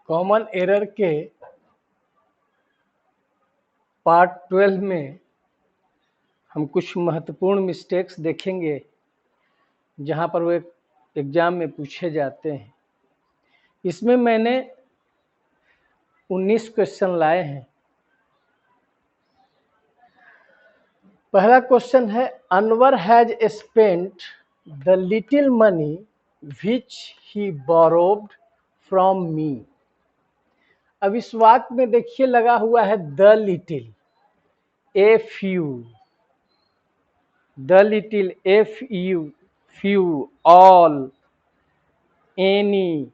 Common error के part 12 में हम कुछ महत्वपूर्ण मिस्टेक्स देखेंगे जहां पर वो एग्जाम में पूछे जाते हैं। इसमें मैंने 19 क्वेश्चन लाए हैं। पहला क्वेश्चन है, Anwar has spent the little money which he borrowed from me. अब इस वाक्य में देखिए लगा हुआ है the little, a few, the little, a few, all, any,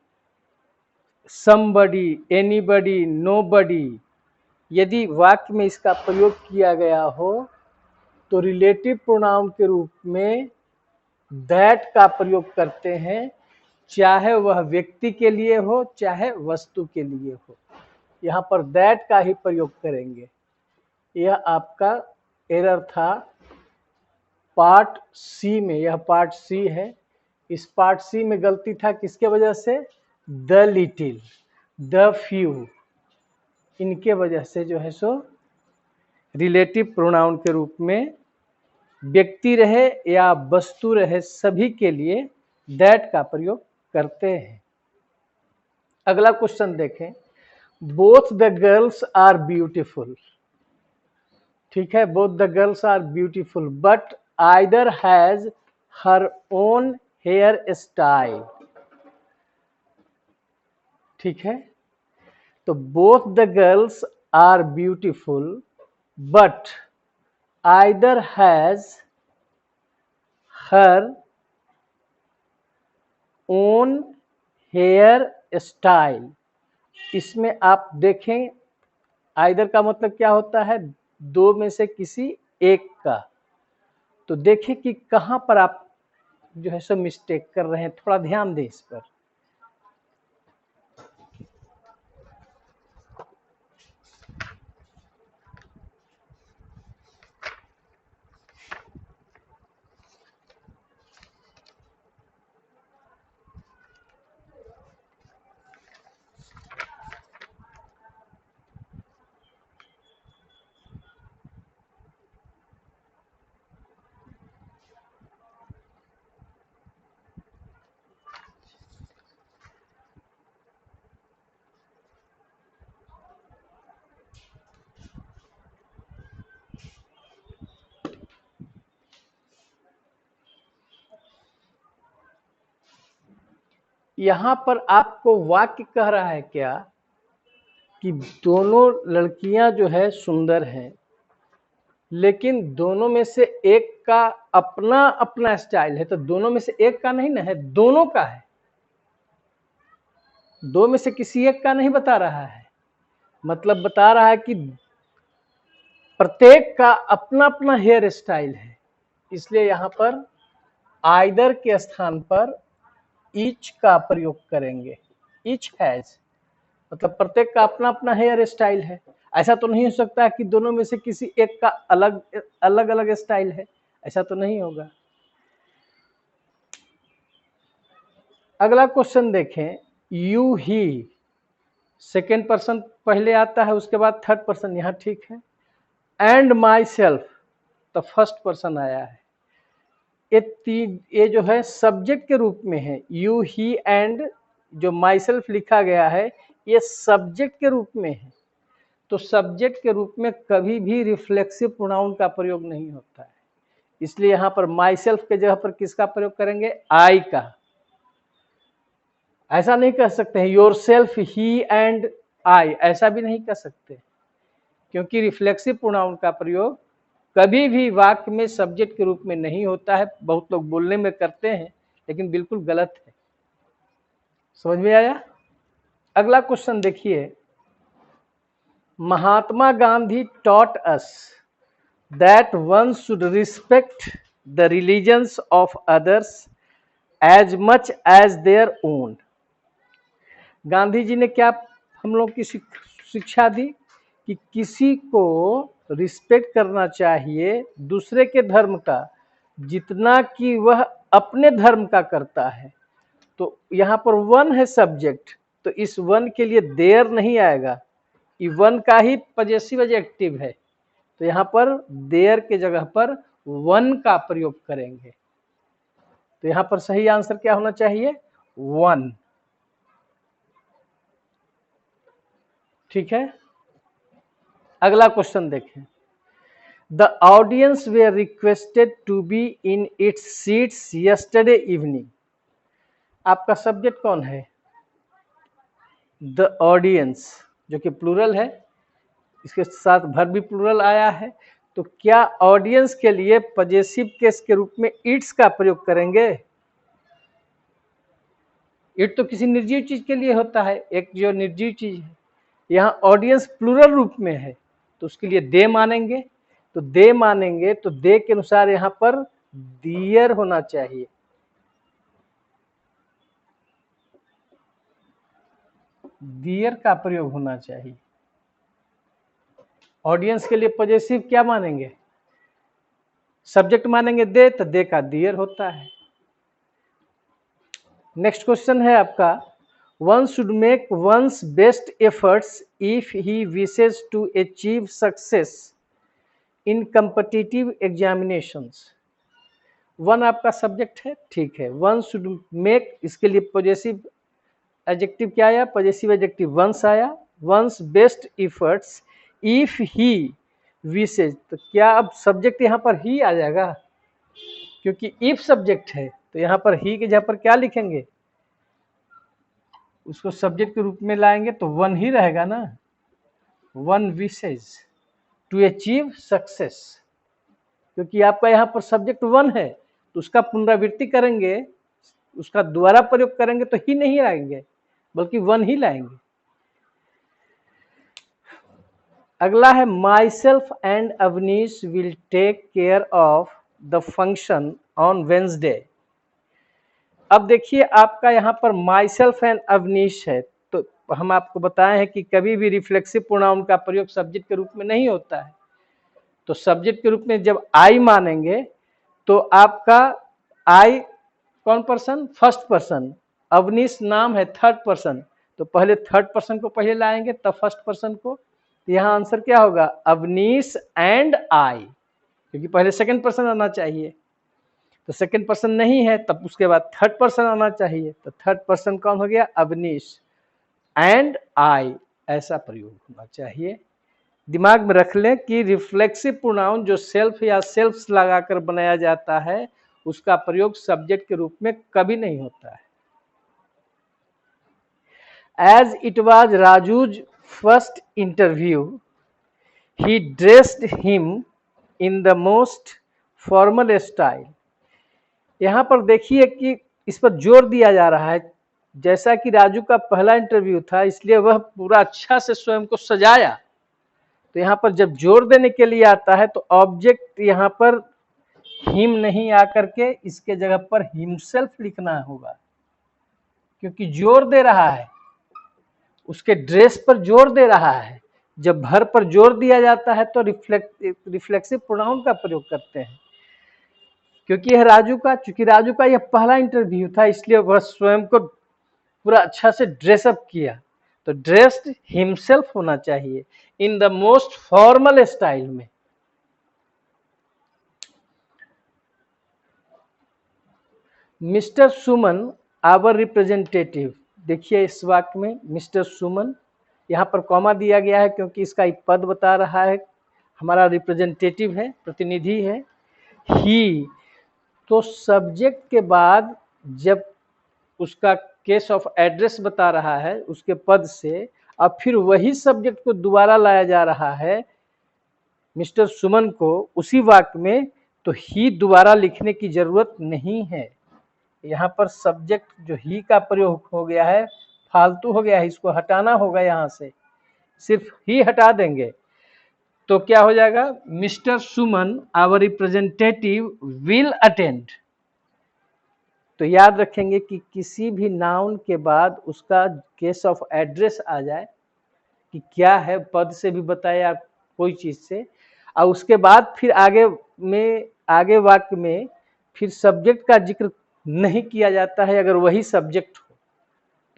somebody, anybody, nobody। यदि वाक्य में इसका प्रयोग किया गया हो तो रिलेटिव प्रोनाउन के रूप में दैट का प्रयोग करते हैं, चाहे वह व्यक्ति के लिए हो चाहे वस्तु के लिए हो। यहाँ पर दैट का ही प्रयोग करेंगे। यह आपका एरर था पार्ट सी में। यह पार्ट सी है। इस पार्ट सी में गलती था किसके वजह से? द लिटिल, द फ्यू, इनके वजह से जो है सो रिलेटिव प्रोनाउन के रूप में व्यक्ति रहे या वस्तु रहे सभी के लिए दैट का प्रयोग करते हैं। अगला क्वेश्चन देखें, both the girls are beautiful. ठीक है, both the girls are beautiful but either has her own hair style. ठीक है, तो both the girls are beautiful but either has her own hair style. इसमें आप देखें आइदर का मतलब क्या होता है? दो में से किसी एक का। तो देखें कि कहां पर आप जो है सो मिस्टेक कर रहे हैं, थोड़ा ध्यान दें इस पर। यहां पर आपको वाक्य कह रहा है क्या कि दोनों लड़कियां जो है सुंदर हैं, लेकिन दोनों में से एक का अपना अपना स्टाइल है। तो दोनों में से एक का नहीं ना है, दोनों का है। दो में से किसी एक का नहीं बता रहा है, मतलब बता रहा है कि प्रत्येक का अपना अपना हेयर स्टाइल है। इसलिए यहां पर आइदर के स्थान पर ईच का प्रयोग करेंगे। ईच हैज मतलब प्रत्येक का अपना अपना हेयर स्टाइल है। ऐसा तो नहीं हो सकता कि दोनों में से किसी एक का अलग अलग स्टाइल है, ऐसा तो नहीं होगा। अगला क्वेश्चन देखें, यू ही, सेकेंड पर्सन पहले आता है, उसके बाद थर्ड पर्सन यहां ठीक है। एंड माई सेल्फ तो फर्स्ट पर्सन आया है। ये जो है सब्जेक्ट के रूप में है। यू ही एंड जो माई सेल्फ लिखा गया है ये सब्जेक्ट के रूप में है। तो सब्जेक्ट के रूप में कभी भी रिफ्लेक्सिव प्रोनाउन का प्रयोग नहीं होता है। इसलिए यहां पर माई सेल्फ के जगह पर किसका प्रयोग करेंगे? आई का। ऐसा नहीं कह सकते हैं your self, he and I, ऐसा भी नहीं कह सकते, क्योंकि रिफ्लेक्सिव प्रोनाउन का प्रयोग कभी भी वाक्य में सब्जेक्ट के रूप में नहीं होता है। बहुत लोग बोलने में करते हैं लेकिन बिल्कुल गलत है। समझ में आया? अगला क्वेश्चन देखिए, Mahatma Gandhi taught us that one should respect the religions of others as much as their own। Gandhi ji ने क्या हम लोग की शिक्षा दी कि किसी को रिस्पेक्ट करना चाहिए दूसरे के धर्म का जितना कि वह अपने धर्म का करता है। तो यहाँ पर वन है सब्जेक्ट, तो इस वन के लिए देयर नहीं आएगा, ये वन का ही पजेसिव एडजेक्टिव है, तो यहाँ पर देयर के जगह पर वन का प्रयोग करेंगे। तो यहाँ पर सही आंसर क्या होना चाहिए? वन। ठीक है, अगला क्वेश्चन देखें। The audience were requested to be in its seats yesterday evening. आपका सब्जेक्ट कौन है? द ऑडियंस, जो कि प्लूरल है, इसके साथ वर्ब भी प्लूरल आया है, तो क्या ऑडियंस के लिए पजेसिव केस के रूप में इट्स का प्रयोग करेंगे? इट तो किसी निर्जीव चीज के लिए होता है, एक जो निर्जीव चीज है, यहाँ ऑडियंस प्लूरल रूप में है तो उसके लिए दे मानेंगे। तो दे मानेंगे तो दे के अनुसार यहाँ पर दियर होना चाहिए। दियर का प्रयोग होना चाहिए। ऑडियंस के लिए पजेसिव क्या मानेंगे? सब्जेक्ट मानेंगे दे, तो दे का दियर होता है। नेक्स्ट क्वेश्चन है आपका, one should make one's best efforts if he wishes to achieve success in competitive examinations. One आपका सब्जेक्ट है, ठीक है। वन शुड मेक, इसके लिए पॉजिटिव एडजेक्टिव क्या आया? पॉजिटिव एडजेक्टिव वंस आया। One's best efforts if he wishes, तो क्या अब सब्जेक्ट यहाँ पर ही आ जाएगा? क्योंकि इफ सब्जेक्ट है तो यहाँ पर ही के जगह पर क्या लिखेंगे? उसको सब्जेक्ट के रूप में लाएंगे तो वन ही रहेगा ना। One wishes to achieve success, क्योंकि आपका यहाँ पर सब्जेक्ट वन है तो उसका पुनरावृत्ति करेंगे, उसका दोबारा प्रयोग करेंगे तो ही नहीं लाएंगे बल्कि वन ही लाएंगे। अगला है, myself and Avnish will take care of the function on Wednesday. अब देखिए आपका यहाँ पर माई सेल्फ एंड अवनीश है, तो हम आपको बताए हैं कि कभी भी रिफ्लेक्सिव प्रोनाउन का प्रयोग सब्जेक्ट के रूप में नहीं होता है। तो सब्जेक्ट के रूप में जब आई मानेंगे तो आपका आई कौन पर्सन? First person. अवनीश नाम है थर्ड पर्सन, तो पहले थर्ड पर्सन को पहले लाएंगे तब फर्स्ट पर्सन को। यहाँ आंसर क्या होगा? अवनीश एंड आई, क्योंकि पहले सेकंड पर्सन आना चाहिए, तो सेकंड पर्सन नहीं है, तब उसके बाद थर्ड पर्सन आना चाहिए, तो थर्ड पर्सन कौन हो गया? अवनीश एंड आई, ऐसा प्रयोग होना चाहिए। दिमाग में रख लें कि रिफ्लेक्सिव प्रोनाउन जो सेल्फ या सेल्फ्स लगाकर बनाया जाता है उसका प्रयोग सब्जेक्ट के रूप में कभी नहीं होता है। As it was Raju's first interview he dressed him in the most formal style. यहाँ पर देखिए कि इस पर जोर दिया जा रहा है, जैसा कि राजू का पहला इंटरव्यू था इसलिए वह पूरा अच्छा से स्वयं को सजाया। तो यहाँ पर जब जोर देने के लिए आता है तो ऑब्जेक्ट यहाँ पर हिम नहीं आकर के इसके जगह पर हिमसेल्फ लिखना होगा, क्योंकि जोर दे रहा है, उसके ड्रेस पर जोर दे रहा है। जब भर पर जोर दिया जाता है तो रिफ्लेक्सिव प्रोनाउन का प्रयोग करते हैं। क्योंकि यह चूंकि राजू का यह पहला इंटरव्यू था इसलिए वह स्वयं को पूरा अच्छा से ड्रेसअप किया, तो ड्रेस्ड हिमसेल्फ होना चाहिए इन द मोस्ट फॉर्मल स्टाइल में। मिस्टर सुमन आवर रिप्रेजेंटेटिव, देखिए इस वाक्य में मिस्टर सुमन, यहाँ पर कॉमा दिया गया है क्योंकि इसका एक पद बता रहा है, हमारा रिप्रेजेंटेटिव है, प्रतिनिधि है। ही, तो सब्जेक्ट के बाद जब उसका केस ऑफ एड्रेस बता रहा है उसके पद से, अब फिर वही सब्जेक्ट को दोबारा लाया जा रहा है मिस्टर सुमन को उसी वाक्य में, तो ही दोबारा लिखने की जरूरत नहीं है। यहाँ पर सब्जेक्ट जो ही का प्रयोग हो गया है फालतू हो गया है, इसको हटाना होगा, यहाँ से सिर्फ ही हटा देंगे तो क्या हो जाएगा? Mister Suman our representative will attend. तो याद रखेंगे कि किसी भी नाउन के बाद उसका केस ऑफ एड्रेस आ जाए कि क्या है, पद से भी बताया कोई चीज से, और उसके बाद फिर आगे वाक्य में फिर सब्जेक्ट का जिक्र नहीं किया जाता है अगर वही सब्जेक्ट हो।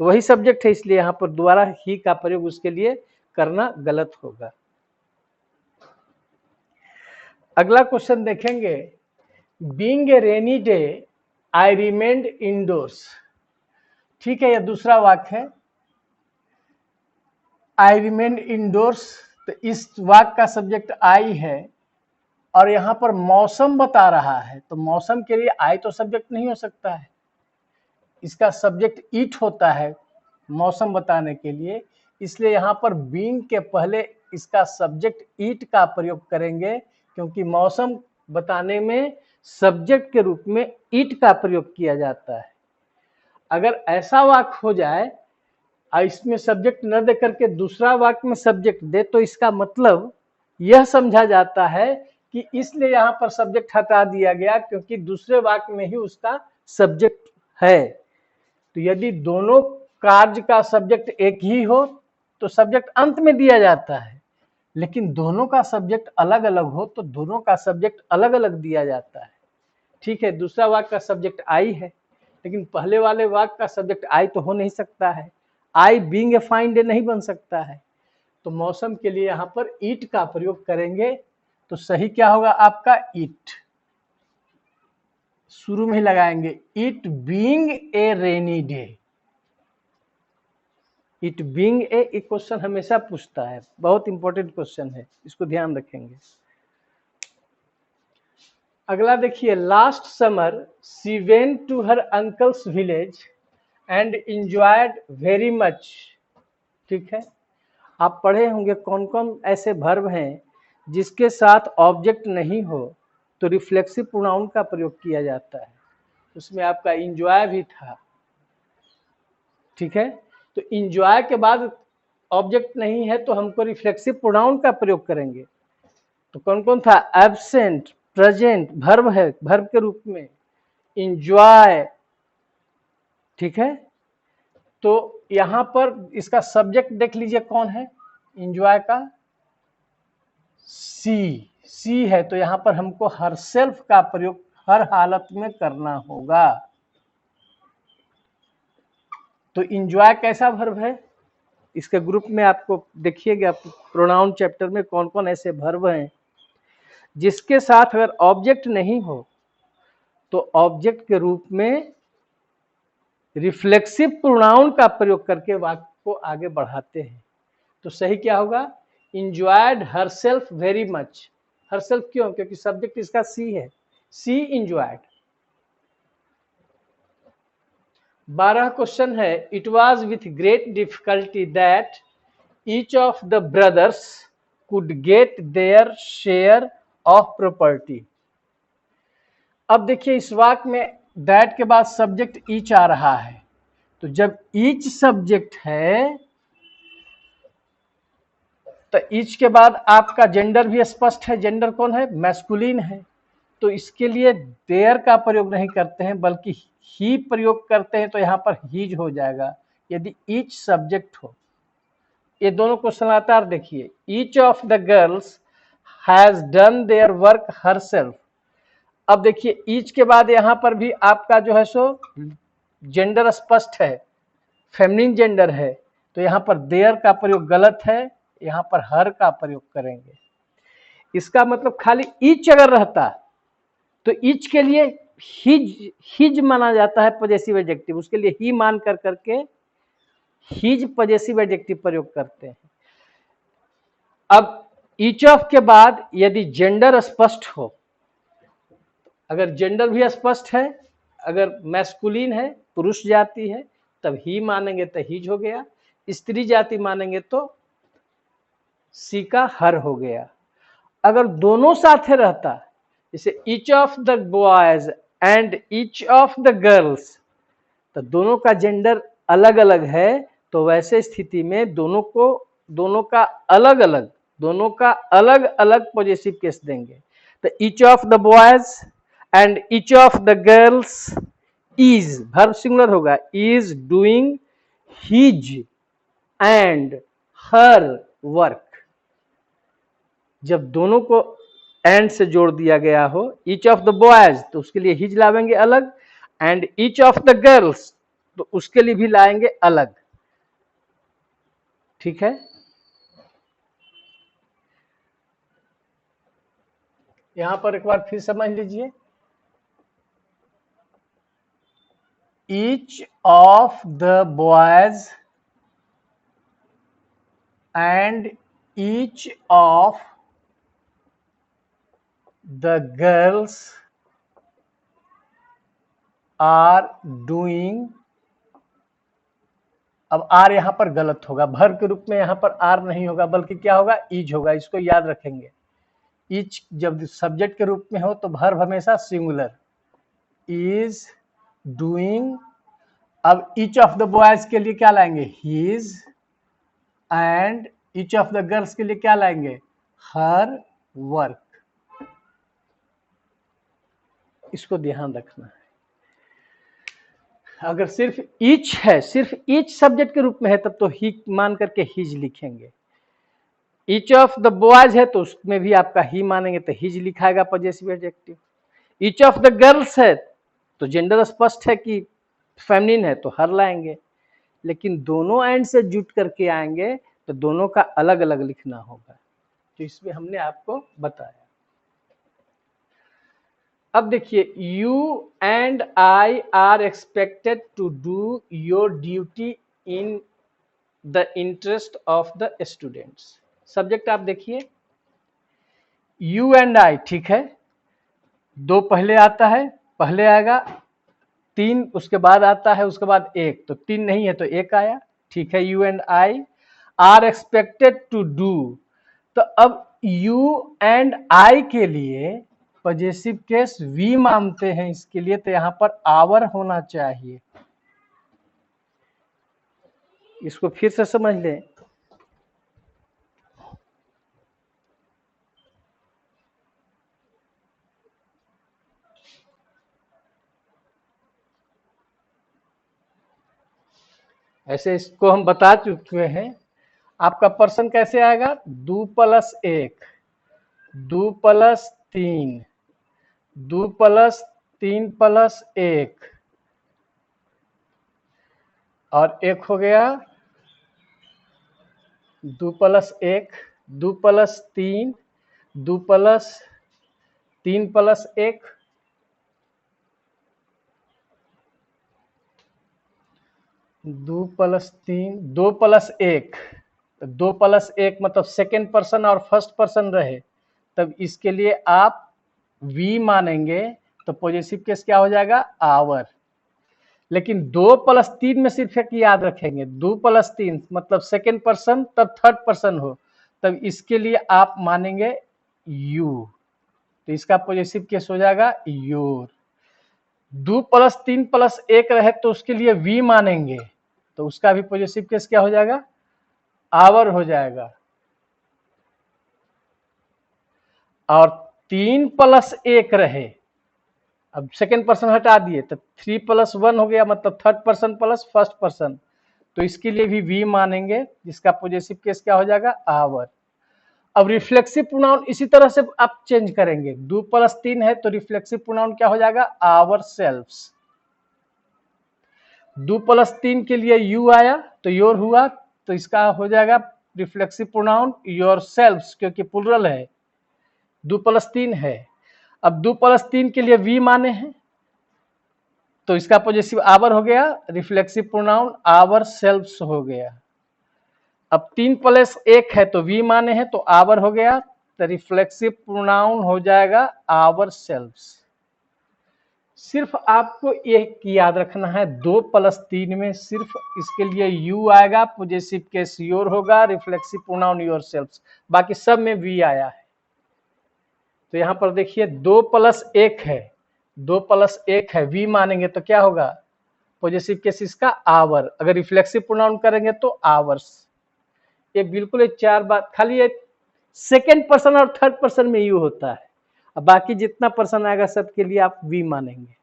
तो वही सब्जेक्ट है, इसलिए यहाँ पर दोबारा ही का प्रयोग उसके लिए करना गलत होगा। अगला क्वेश्चन देखेंगे, being a rainy day I remained indoors. ठीक है, यह दूसरा वाक्य है, आई रिमेन्ड इंडोर्स। तो इस वाक्य का सब्जेक्ट आई है और यहाँ पर मौसम बता रहा है, तो मौसम के लिए आई तो सब्जेक्ट नहीं हो सकता है, इसका सब्जेक्ट इट होता है मौसम बताने के लिए, इसलिए यहाँ पर बीइंग के पहले इसका सब्जेक्ट इट का प्रयोग करेंगे, क्योंकि मौसम बताने में सब्जेक्ट के रूप में इट का प्रयोग किया जाता है। अगर ऐसा वाक्य हो जाए और इसमें सब्जेक्ट न दे करके दूसरा वाक्य में सब्जेक्ट दे, तो इसका मतलब यह समझा जाता है कि इसलिए यहाँ पर सब्जेक्ट हटा दिया गया क्योंकि दूसरे वाक्य में ही उसका सब्जेक्ट है। तो यदि दोनों कार्य का सब्जेक्ट एक ही हो तो सब्जेक्ट अंत में दिया जाता है, लेकिन दोनों का सब्जेक्ट अलग अलग हो तो दोनों का सब्जेक्ट अलग अलग दिया जाता है। ठीक है, दूसरा वाक्य का सब्जेक्ट आई है, लेकिन पहले वाले वाक्य का सब्जेक्ट आई तो हो नहीं सकता है, I being a fine day नहीं बन सकता है, तो मौसम के लिए यहाँ पर इट का प्रयोग करेंगे। तो सही क्या होगा आपका, इट शुरू में ही लगाएंगे, it being a rainy day. It being a question हमेशा पूछता है, बहुत इंपॉर्टेंट क्वेश्चन है, इसको ध्यान रखेंगे। अगला देखिए, last summer she went to her uncle's village and enjoyed very much. ठीक है, आप पढ़े होंगे कौन कौन ऐसे वर्ब हैं जिसके साथ ऑब्जेक्ट नहीं हो तो रिफ्लेक्सिव प्रोनाउन का प्रयोग किया जाता है, उसमें आपका एंजॉय भी था। ठीक है, तो एंजॉय के बाद ऑब्जेक्ट नहीं है तो हमको रिफ्लेक्सिव प्रोनाउन का प्रयोग करेंगे। तो कौन कौन था, एब्सेंट, प्रेजेंट वर्ब है, वर्ब के रूप में एंजॉय। ठीक है, तो यहां पर इसका सब्जेक्ट देख लीजिए कौन है, एंजॉय का सी है, तो यहां पर हमको हरसेल्फ का प्रयोग हर हालत में करना होगा। तो एंजॉय कैसा वर्ब है, इसके ग्रुप में आपको देखिएगा प्रोनाउन चैप्टर में कौन कौन ऐसे वर्ब हैं जिसके साथ अगर ऑब्जेक्ट नहीं हो तो ऑब्जेक्ट के रूप में रिफ्लेक्सिव प्रोनाउन का प्रयोग करके वाक्य को आगे बढ़ाते हैं। तो सही क्या होगा, enjoyed herself very much। herself क्यों, क्योंकि सब्जेक्ट इसका सी है, सी enjoyed। 12 क्वेश्चन है, it was with great difficulty that each of the brothers could get their share of property. अब देखिए इस वाक्य में दैट के बाद सब्जेक्ट ईच आ रहा है, तो जब ईच सब्जेक्ट है तो ईच के बाद आपका जेंडर भी स्पष्ट है, जेंडर कौन है, मैस्कुलिन है, तो इसके लिए देयर का प्रयोग नहीं करते हैं बल्कि ही प्रयोग करते हैं, तो यहाँ पर हीज हो जाएगा यदि ईच सब्जेक्ट हो। ये दोनों क्वेश्चन लगातार देखिए, each of the girls has done their work herself. अब देखिए ईच के बाद यहाँ पर भी आपका जो है सो जेंडर स्पष्ट है, फेमिनिन जेंडर है, तो यहाँ पर देयर का प्रयोग गलत है, यहाँ पर हर का प्रयोग करेंगे। इसका मतलब खाली ईच अगर रहता तो ईच के लिए हिज माना जाता है पॉजेसिव एडजेक्टिव, उसके लिए ही मान कर करके हिज पॉजेसिव एडजेक्टिव प्रयोग करते हैं। अब ईच ऑफ के बाद यदि जेंडर स्पष्ट हो, अगर जेंडर भी स्पष्ट है, अगर मैस्कुलिन है, पुरुष जाति है, तब ही मानेंगे तो हिज हो गया, स्त्री जाति मानेंगे तो सी का हर हो गया। अगर दोनों साथ रहता, जैसे each of the boys and each of the girls, तो दोनों का जेंडर अलग अलग है, तो वैसे स्थिति में दोनों का अलग अलग पॉजेसिव केस देंगे। तो each of the boys and each of the girls is, verb singular होगा, is doing his and her work. जब दोनों को एंड से जोड़ दिया गया हो, ईच ऑफ द बॉयज तो उसके लिए हिज लावेंगे अलग, and each of the girls तो उसके लिए भी लाएंगे अलग। ठीक है, यहां पर एक बार फिर समझ लीजिए, each of the boys and each of the girls are doing, अब आर यहां पर गलत होगा, भर के रूप में यहां पर आर नहीं होगा बल्कि क्या होगा, ईज होगा, इसको याद रखेंगे। ईच जब सब्जेक्ट के रूप में हो तो वर्ब हमेशा सिंगुलर, इज डूइंग। अब ईच ऑफ द बॉयज के लिए क्या लाएंगे, his, and each of the girls के लिए क्या लाएंगे, हर वर्क। इसको ध्यान रखना है। अगर सिर्फ ईच है, सिर्फ ईच सब्जेक्ट के रूप में है तब तो ही मान करके हीज लिखेंगे। ईच ऑफ द बॉयज है तो उसमें भी आपका ही मानेंगे तो हीज लिखाएगा possessive adjective. Each of the girls है तो जेंडर स्पष्ट है कि फेमिनिन है तो हर लाएंगे, लेकिन दोनों एंड से जुट करके आएंगे तो दोनों का अलग अलग लिखना होगा, तो इसमें हमने आपको बताया। अब देखिए, you and I are expected to do your duty in the interest of the students. Subject आप देखिए, यू एंड आई, ठीक है, दो पहले आता है, पहले आएगा, तीन उसके बाद आता है, उसके बाद एक, तो तीन नहीं है तो एक आया, ठीक है। You and I are expected to do, तो अब यू एंड आई के लिए पॉजेसिव केस वी मानते हैं, इसके लिए तो यहां पर आवर होना चाहिए। इसको फिर से समझ लें, ऐसे इसको हम बता चुके हैं। आपका पर्सन कैसे आएगा, 2+1, 2+3, 2+3+1, और एक हो गया 2+1, 2+3, 2+3+1, 2+3, 2+1, 2+1 मतलब सेकेंड पर्सन और फर्स्ट पर्सन रहे, तब इसके लिए आप वी मानेंगे तो पॉजेसिव केस क्या हो जाएगा, आवर। लेकिन 2+3 में सिर्फ एक याद रखेंगे, 2+3 मतलब सेकेंड पर्सन तब थर्ड पर्सन हो, तब इसके लिए आप मानेंगे यू, तो इसका पॉजेसिव केस हो जाएगा योर। 2+3+1 रहे तो उसके लिए वी मानेंगे, तो उसका भी पॉजेसिव केस क्या हो जाएगा, आवर हो जाएगा। और 3+1 रहे, अब सेकेंड पर्सन हटा दिए तो 3+1 हो गया, मतलब third person plus first person, तो इसके लिए भी वी मानेंगे, जिसका पॉजेसिव केस क्या हो जाएगा, आवर। अब रिफ्लेक्सिव प्रोनाउन इसी तरह से आप चेंज करेंगे, 2+3 है तो रिफ्लेक्सिव प्रोनाउन क्या हो जाएगा, आवर सेल्व्स। 2+3 के लिए यू आया तो योर हुआ, तो इसका हो जाएगा रिफ्लेक्सिव प्रोनाउन योर सेल्व्स, क्योंकि प्लुरल है, 2+3 है। अब 2+3 के लिए वी माने हैं तो इसका पॉजेसिव आवर हो गया, रिफ्लेक्सिव प्रोनाउन आवर सेल्व्स हो गया। अब 3+1 है तो वी माने हैं तो आवर हो गया, तो रिफ्लेक्सिव प्रोनाउन हो जाएगा आवर सेल्व्स। सिर्फ आपको एक याद रखना है, 2+3 में सिर्फ इसके लिए यू आएगा, पॉजेसिव केस योर होगा, रिफ्लेक्सिव प्रोनाउन योर सेल्व्स, बाकी सब में वी आया है। तो यहां पर देखिए 2+1 है, 2+1 है, वी मानेंगे तो क्या होगा, पॉजेसिव केस इसका आवर, अगर रिफ्लेक्सिव प्रोनाउन करेंगे तो आवर्स। ये बिल्कुल एक चार बात, खाली एक सेकेंड पर्सन और थर्ड पर्सन में यू होता है, अब बाकी जितना पर्सन आएगा सबके लिए आप वी मानेंगे।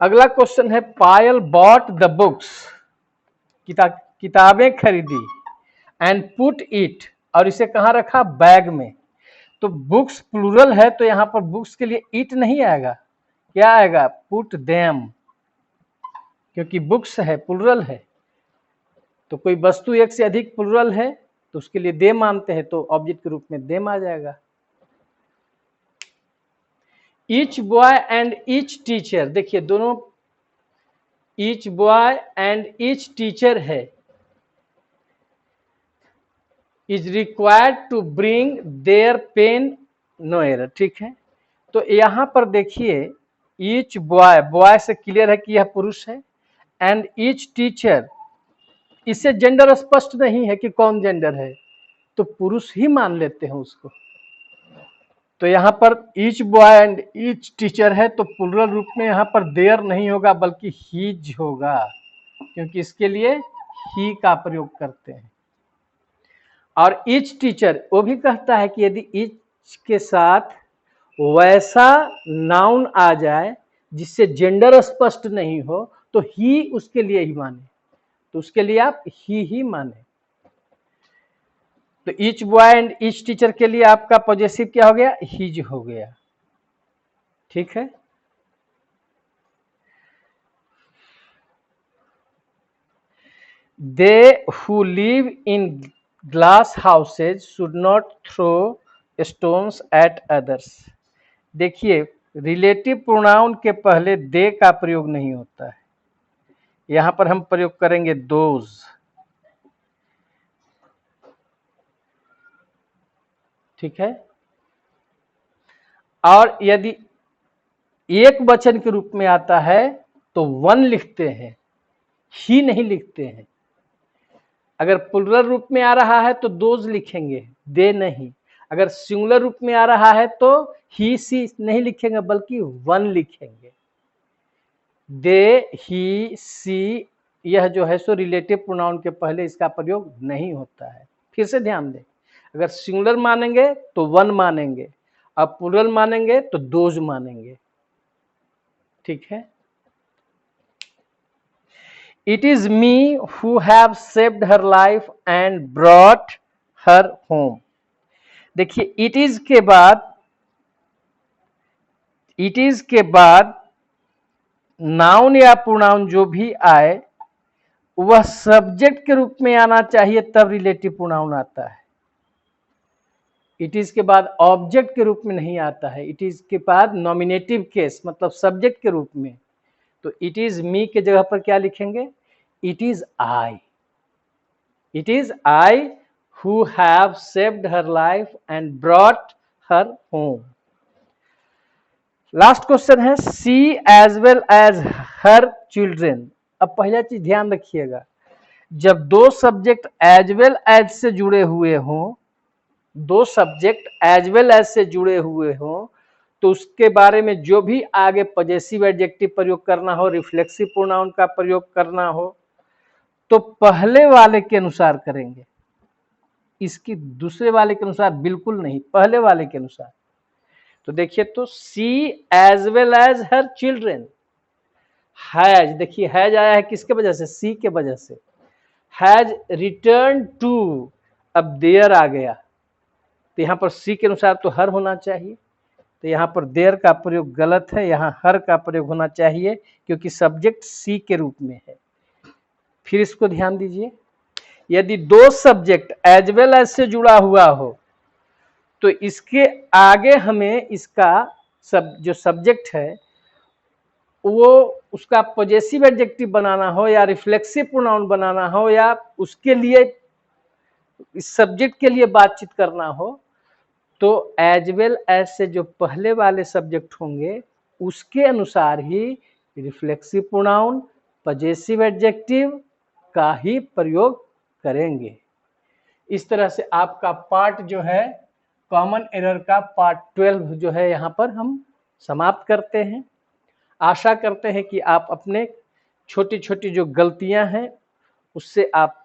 अगला क्वेश्चन है, पायल बॉट द बुक्स, किताबें खरीदी, एंड पुट इट, और इसे कहाँ रखा, बैग में। तो बुक्स प्लूरल है तो यहाँ पर बुक्स के लिए इट नहीं आएगा, क्या आएगा, पुट देम, क्योंकि बुक्स है, प्लुरल है, तो कोई वस्तु एक से अधिक प्लुरल है तो उसके लिए दे मानते हैं, तो ऑब्जेक्ट के रूप में देम आ जाएगा। Each boy and each teacher, देखिए दोनों each boy and each teacher है, is required to bring their pen no error, ठीक है। तो यहां पर देखिए ईच बॉय, बॉय से क्लियर है कि यह पुरुष है, एंड ईच टीचर, इससे जेंडर स्पष्ट नहीं है कि कौन जेंडर है, तो पुरुष ही मान लेते हैं उसको। तो यहाँ पर each boy and each teacher है, तो प्लुरल रूप में यहाँ पर देयर नहीं होगा बल्कि हीज होगा, क्योंकि इसके लिए ही का प्रयोग करते हैं। और ईच टीचर वो भी कहता है कि यदि ईच के साथ वैसा नाउन आ जाए जिससे जेंडर स्पष्ट नहीं हो तो ही उसके लिए ही माने, तो उसके लिए आप ही माने। तो each boy and each teacher के लिए आपका पॉजेसिव क्या हो गया, हिज हो गया, ठीक है। They who live in glass houses should not throw stones at others. देखिए रिलेटिव प्रोनाउन के पहले दे का प्रयोग नहीं होता है, यहां पर हम प्रयोग करेंगे दोज, ठीक है। और यदि एक वचन के रूप में आता है तो वन लिखते हैं, ही नहीं लिखते हैं। अगर प्लुरल रूप में आ रहा है तो दोज लिखेंगे, दे नहीं। अगर सिंगुलर रूप में आ रहा है तो ही सी नहीं लिखेंगे बल्कि वन लिखेंगे। दे ही सी, यह जो है सो रिलेटिव प्रोनाउन के पहले इसका प्रयोग नहीं होता है। फिर से ध्यान दें, अगर सिंगुलर मानेंगे तो वन मानेंगे, अब प्लुरल मानेंगे तो दोज मानेंगे, ठीक है। It is me who have saved her life and brought her home। देखिए it is के बाद नाउन या प्रोनाउन जो भी आए वह सब्जेक्ट के रूप में आना चाहिए, तब रिलेटिव प्रोनाउन आता है। इट इज के बाद ऑब्जेक्ट के रूप में नहीं आता है, इट इज के बाद नॉमिनेटिव केस मतलब सब्जेक्ट के रूप में। तो इट इज मी के जगह पर क्या लिखेंगे, it is I, it is I who have saved her life and brought her home. Last question है she as well as her children. अब पहला चीज ध्यान रखिएगा, जब दो सब्जेक्ट एज वेल एज से जुड़े हुए हों, दो सब्जेक्ट एज वेल एज से जुड़े हुए हों, तो उसके बारे में जो भी आगे पॉजेसिव एडजेक्टिव प्रयोग करना हो, रिफ्लेक्सिव प्रोनाउन का प्रयोग करना हो, तो पहले वाले के अनुसार करेंगे, इसकी दूसरे वाले के अनुसार बिल्कुल नहीं, पहले वाले के अनुसार। तो देखिए तो she as well as her children, has, देखिए हैज आया है किसके वजह से, सी के वजह से। हैज रिटर्न टू, अब देयर आ गया, तो यहां पर सी के अनुसार तो हर होना चाहिए, तो यहां पर देयर का प्रयोग गलत है, यहां हर का प्रयोग होना चाहिए क्योंकि सब्जेक्ट सी के रूप में है। फिर इसको ध्यान दीजिए, यदि दो सब्जेक्ट एज वेल एज से जुड़ा हुआ हो तो इसके आगे हमें इसका जो सब्जेक्ट है वो उसका पॉजेसिव एडजेक्टिव बनाना हो या रिफ्लेक्सिव प्रोनाउन बनाना हो या उसके लिए इस सब्जेक्ट के लिए बातचीत करना हो, तो एज वेल एज से जो पहले वाले सब्जेक्ट होंगे उसके अनुसार ही रिफ्लेक्सिव प्रोनाउन, पॉजेसिव एडजेक्टिव का ही प्रयोग करेंगे। इस तरह से आपका पार्ट जो है कॉमन एरर का पार्ट 12 जो है यहाँ पर हम समाप्त करते हैं। आशा करते हैं कि आप अपने छोटी छोटी जो गलतियां हैं उससे आप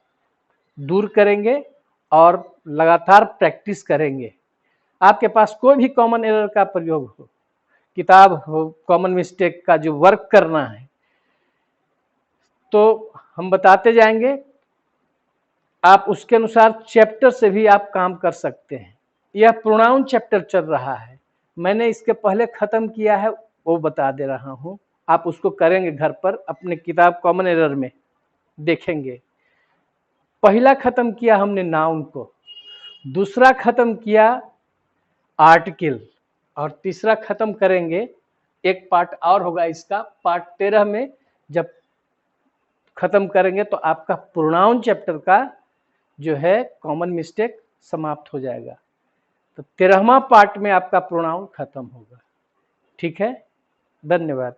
दूर करेंगे और लगातार प्रैक्टिस करेंगे। आपके पास कोई भी कॉमन एरर का प्रयोग हो, किताब हो, कॉमन मिस्टेक का जो वर्क करना है तो हम बताते जाएंगे, आप उसके अनुसार चैप्टर से भी आप काम कर सकते हैं। यह प्रोनाउन चैप्टर चल रहा है, मैंने इसके पहले खत्म किया है वो बता दे रहा हूँ, आप उसको करेंगे घर पर अपने किताब कॉमन एरर में देखेंगे। पहला खत्म किया हमने नाउन को, दूसरा खत्म किया आर्टिकल, और तीसरा खत्म करेंगे, एक पार्ट और होगा इसका, पार्ट 13 में जब खत्म करेंगे तो आपका प्रोनाउन चैप्टर का जो है कॉमन मिस्टेक समाप्त हो जाएगा। तो 13वां पार्ट में आपका प्रोनाउन खत्म होगा। ठीक है, धन्यवाद।